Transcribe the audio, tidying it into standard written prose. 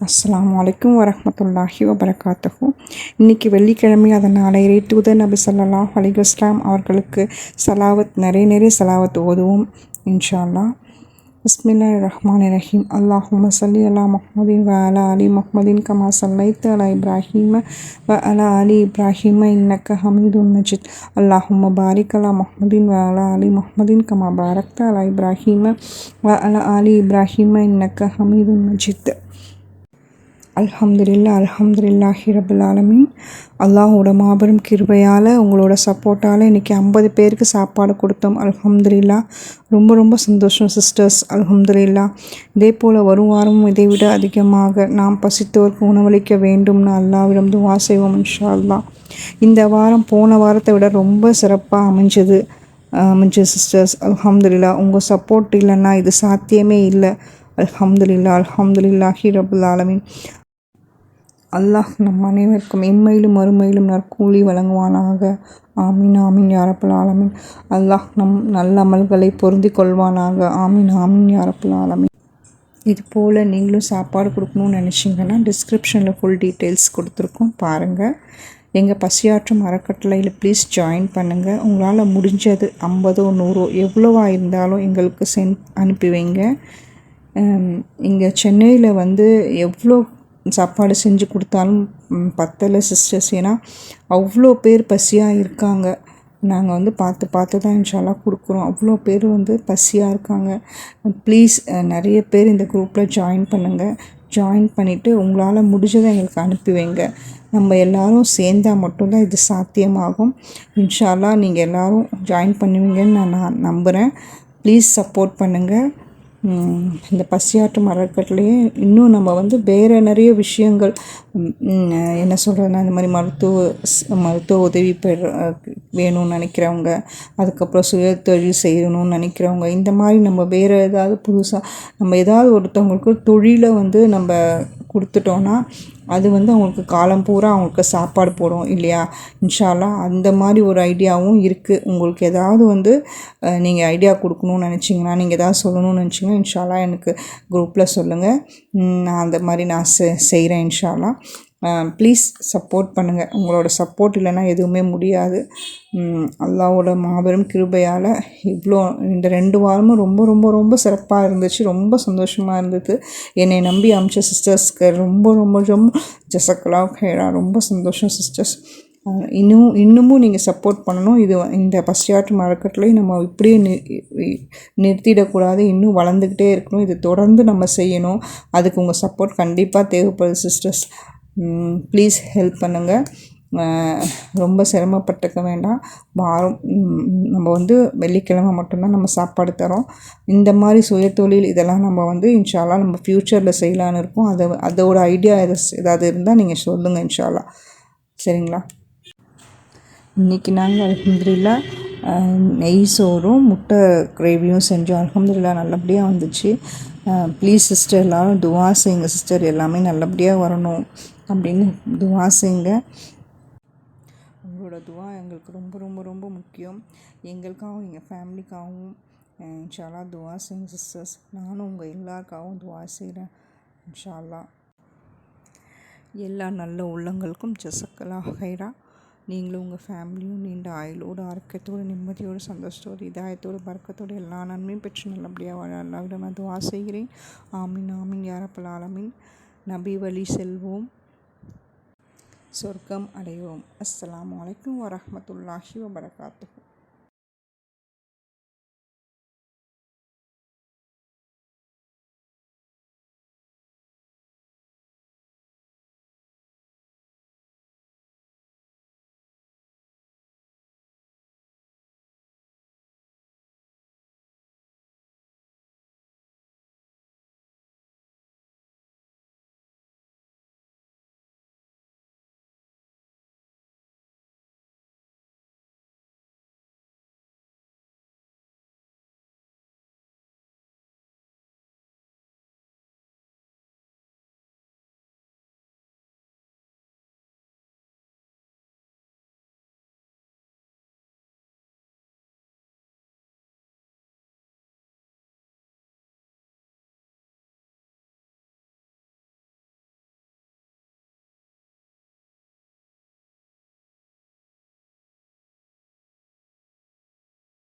அஸ்ஸலாமு அலைக்கும் வரஹ்மத்துல்லாஹி வபரகாத்துஹு. இன்றைக்கி வெள்ளிக்கிழமை, அதனால் தூதர் நபி ஸல்லல்லாஹு அலைஹி வஸல்லம் அவர்களுக்கு நிறைய சலாவத் ஓதுவோம் இன்ஷா அல்லாஹ். பிஸ்மில்லாஹிர் ரஹ்மானிர் ரஹீம். அல்லாஹும்ம ஸல்லி அலா முஹம்மதின் வ அலா அலி முஹம்மதின் கமா ஸல்லைத அலா இப்ராஹீம வ அலா அலி இப்ராஹீம இன்னக்க ஹமீதும் மஜீத். அல்லாஹும்ம பாரிக் அலா முஹம்மதின் வ அலா அலி முஹம்மதின் கமா பாரக்த அலா இப்ராஹீம வ அலா அலி இப்ராஹீம இன்னக்க ஹமீதும் மஜீத். அல்ஹம்துலில்லாஹி ரப்பில் ஆலமீன். அல்லாஹோட மாபெரும் கிருபையால், உங்களோட சப்போர்ட்டால் இன்றைக்கி 50 பேருக்கு சாப்பாடு கொடுத்தோம். அல்ஹம்துலில்லாஹ். ரொம்ப சந்தோஷம் சிஸ்டர்ஸ். அல்ஹம்துலில்லாஹ். இதே போல் வரும் வாரமும் இதை விட அதிகமாக நாம் பசித்தோருக்கு உணவளிக்க வேண்டும்னு அல்லாஹ்விடம் துவா செய்வோம் இன்ஷா அல்லாஹ். இந்த வாரம் போன வாரத்தை விட ரொம்ப சிறப்பாக அமைஞ்சது சிஸ்டர்ஸ். அல்ஹம்துலில்லாஹ். உங்கள் சப்போர்ட் இல்லைன்னா இது சாத்தியமே இல்லை. அல்ஹம்துலில்லாஹி ரப்பில் ஆலமீன். அல்லாஹ் நம் அனைவருக்கும் இம்மையிலும் மறுமையிலும் நற்கூலி வழங்குவானாக. ஆமீன் யா ரப்பல் ஆலமீன். அல்லாஹ் நம் நல்ல அமல்களை பொருந்தி கொள்வானாக. ஆமீன் யா ரப்பல் ஆலமீன். இது போல் நீங்களும் சாப்பாடு கொடுக்கணும்னு நினச்சிங்கன்னா டிஸ்கிரிப்ஷனில் ஃபுல் டீட்டெயில்ஸ் கொடுத்துருக்கோம், பாருங்கள். எங்கள் பசியாற்றும் அறக்கட்டளையில் ப்ளீஸ் ஜாயின் பண்ணுங்கள். உங்களால் முடிஞ்சது 50 100 எவ்வளோவா இருந்தாலும் எங்களுக்கு அனுப்பி வைங்க. இங்கே சென்னையில் எவ்வளோ சாப்பாடு செஞ்சு கொடுத்தாலும் பத்தலை சிஸ்டர்ஸ். ஏன்னா அவ்வளோ பேர் பசியாக இருக்காங்க. நாங்கள் பார்த்து தான் இன்ஷால்லாம் கொடுக்குறோம். அவ்வளோ பேர் பசியாக இருக்காங்க. ப்ளீஸ் நிறைய பேர் இந்த குரூப்பில் ஜாயின் பண்ணுங்கள். ஜாயின் பண்ணிவிட்டு உங்களால் முடிஞ்சதை எங்களுக்கு அனுப்பி வைங்க. நம்ம எல்லோரும் சேர்ந்தால் மட்டும்தான் இது சாத்தியமாகும். இன்ஷால்லாம் நீங்கள் எல்லோரும் ஜாயின் பண்ணுவீங்கன்னு நான் நம்புகிறேன். ப்ளீஸ் சப்போர்ட் பண்ணுங்கள். இந்த பசியாற்றும் அறக்கட்டளையே இன்னும் நம்ம வேறு நிறைய விஷயங்கள் என்ன சொல்கிறேன்னா, இந்த மாதிரி மருத்துவ உதவி வேணும்னு நினைக்கிறவங்க, அதுக்கப்புறம் சுய தொழில் செய்யணும்னு நினைக்கிறவங்க, இந்த மாதிரி நம்ம வேறு ஏதாவது புதுசாக நம்ம ஏதாவது ஒருத்தவங்களுக்கு தொழிலை நம்ம கொடுத்துட்டோன்னா அது அவங்களுக்கு காலம் பூரா அவங்களுக்கு சாப்பாடு போடும் இல்லையா. இன்ஷா அல்லாஹ் அந்த மாதிரி ஒரு ஐடியாவும் இருக்குது. உங்களுக்கு ஏதாவது நீங்கள் ஐடியா கொடுக்கணும்னு நினச்சிங்கன்னா, நீங்கள் ஏதாவது சொல்லணும்னு நினச்சிங்கன்னா இன்ஷா அல்லாஹ் எனக்கு குரூப்பில் சொல்லுங்கள். நான் அந்த மாதிரி நான் செய்கிறேன் இன்ஷா அல்லாஹ். ப்ளீஸ் சப்போர்ட் பண்ணுங்கள். உங்களோட சப்போர்ட் இல்லைன்னா எதுவுமே முடியாது. அல்லாஹ்வோட மாபெரும் கிருபையால் இவ்வளோ இந்த 2 வாரமும் ரொம்ப சிறப்பாக இருந்துச்சு. ரொம்ப சந்தோஷமாக இருந்தது. என்னை நம்பி அமிச்ச சிஸ்டர்ஸ்க்கு ரொம்ப ஜஸக்கல்லாஹ் ஹைரா. ரொம்ப சந்தோஷம் சிஸ்டர்ஸ். இன்னமும் நீங்கள் சப்போர்ட் பண்ணணும். இந்த பசியாற்றும் அறக்கட்டளை நம்ம இப்படியே நிறுத்திடக்கூடாது. இன்னும் வளர்ந்துக்கிட்டே இருக்கணும். இது தொடர்ந்து நம்ம செய்யணும். அதுக்கு உங்கள் சப்போர்ட் கண்டிப்பாக தேவைப்படுது சிஸ்டர்ஸ். ப்ளீஸ் ஹெல்ப் பண்ணுங்கள். ரொம்ப சிரமப்பட்டுக்க வேண்டாம். வாரம் நம்ம வெள்ளிக்கிழமை மட்டும்தான் நம்ம சாப்பாடு தரோம். இந்த மாதிரி சுயதொழில் இதெல்லாம் நம்ம இன்ஷா அல்லாஹ் நம்ம ஃப்யூச்சரில் செய்யலான்னு இருக்கோம். அதோட ஐடியா ஏதாவது இருந்தால் நீங்கள் சொல்லுங்கள் இன்ஷா அல்லாஹ். சரிங்களா? இன்றைக்கி நாங்கள் அல்ஹம்துலில்லாஹ் நெய் சோறும் முட்டை கிரேவியும் செஞ்சோம். அல்ஹம்துலில்லாஹ் நல்லபடியாக வந்துச்சு. ப்ளீஸ் சிஸ்டர் எல்லோரும் துவா செய்யுங்க சிஸ்டர். எல்லாமே நல்லபடியாக வரணும் அப்படின்னு துவா செய்யுங்க. உங்களோட துவா எங்களுக்கு ரொம்ப முக்கியம். எங்களுக்காகவும் எங்கள் ஃபேமிலிக்காகவும் இன்ஷா அல்லாஹ் துவா செய்யுங்க சிஸ்டர்ஸ். நானும் உங்கள் எல்லாருக்காகவும் துவா செய்கிறேன் இன்ஷா அல்லாஹ். எல்லா நல்ல உள்ளங்களுக்கும் ஜஸக்கல்லாஹ் ஹைரா. நீங்களும் உங்கள் ஃபேமிலியும் நீண்ட ஆயுளோடு, ஆரோக்கியத்தோடு, நிம்மதியோடு, சந்தோஷத்தோடு, இதாயத்தோடு, பறக்கத்தோடு எல்லா நன்மையும் பெற்று நல்லபடியாக வாழ அல்லாஹ்விடம் நான் துவா செய்கிறேன். ஆமீன் யா ரப்பல் ஆலமீன். நபி வழி செல்வோம், சொர்க்கம் அடைவோம். அஸ்ஸலாமு அலைக்கும் வரஹ்மத்துல்லாஹி வபரகாத்துஹு.